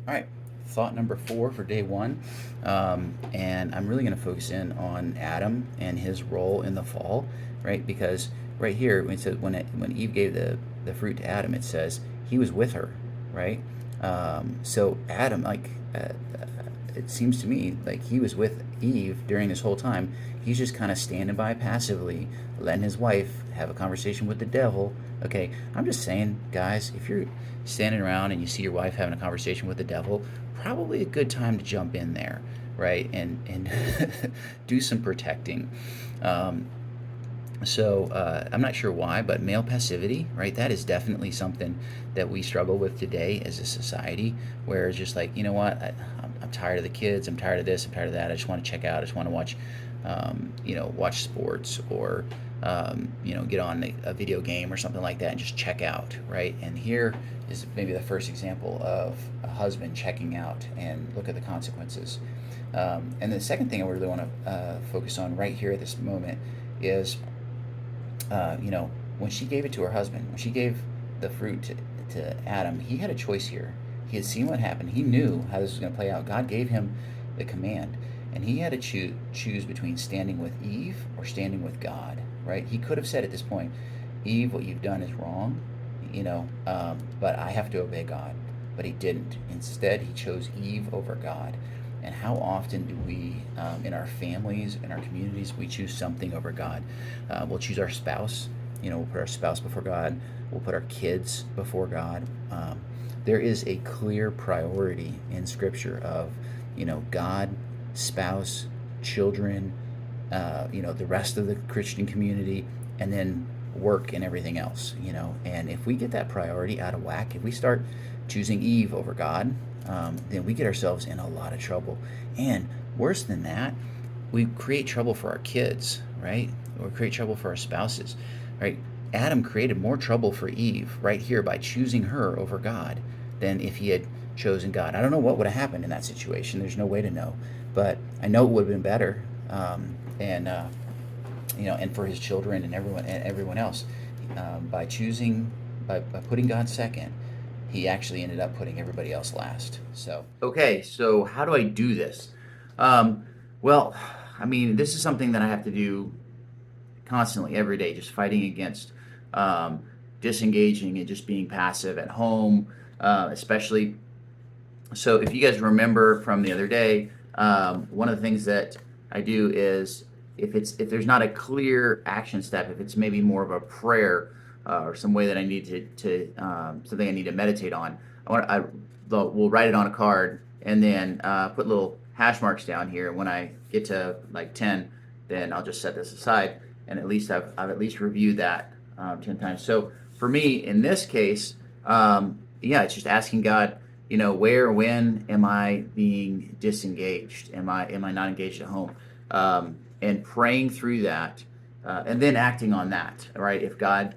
All right, thought number 4 for day one. And I'm really going to focus in on Adam and his role in the fall, right? Because right here, when, it said, when Eve gave the fruit to Adam, it says he was with her, right? So Adam, it seems to me like he was with Eve during this whole time. He's just kind of standing by passively, letting his wife have a conversation with the devil. Okay, I'm just saying, guys, if you're standing around and you see your wife having a conversation with the devil, probably a good time to jump in there, right? And do some protecting. Um, I'm not sure why, but male passivity, right? That is definitely something that we struggle with today as a society, where it's just like, you know what, I'm tired of the kids, I'm tired of this, I'm tired of that. I just want to check out. I just want to watch, watch sports or, get on a video game or something like that and just check out, right? And here is maybe the first example of a husband checking out, and look at the consequences. And the second thing I really want to focus on right here at this moment is when she gave it to her husband, when she gave the fruit to Adam, he had a choice here. He had seen what happened. He knew how this was going to play out. God gave him the command, and he had to choose between standing with Eve or standing with God, right? He could have said at this point, Eve, what you've done is wrong, but I have to obey God. But he didn't. Instead, he chose Eve over God. And how often do we, in our families, in our communities, we choose something over God? We'll choose our spouse. We'll put our spouse before God. We'll put our kids before God. There is a clear priority in Scripture of, God, spouse, children, the rest of the Christian community, and then work and everything else. And if we get that priority out of whack, if we start choosing Eve over God, then we get ourselves in a lot of trouble. And worse than that, we create trouble for our kids, right? Or create trouble for our spouses, right? Adam created more trouble for Eve right here by choosing her over God than if he had chosen God. I don't know what would have happened in that situation. There's no way to know, but I know it would have been better. And for his children and everyone else, by choosing by putting God second, he actually ended up putting everybody else last. So, okay, so how do I do this? Um, well, I mean, this is something that I have to do constantly, every day, just fighting against um, disengaging and just being passive at home, especially. So, if you guys remember from the other day, one of the things that I do is if there's not a clear action step, if it's maybe more of a prayer or some way that I need to something I need to meditate on, we'll write it on a card and then put little hash marks down here. When I get to like 10, then I'll just set this aside, and at least I've at least reviewed that 10 times. So for me in this case, it's just asking God, where, when am I being disengaged? Am I not engaged at home? And praying through that, and then acting on that. Right? If God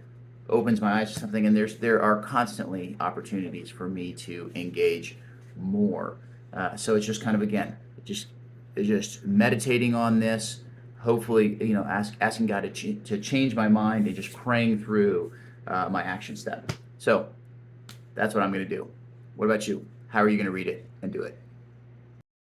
opens my eyes to something, and there are constantly opportunities for me to engage more. So it's just kind of, again, just meditating on this. Hopefully, asking God to change my mind, and just praying through my action step. So that's what I'm going to do. What about you? How are you going to read it and do it?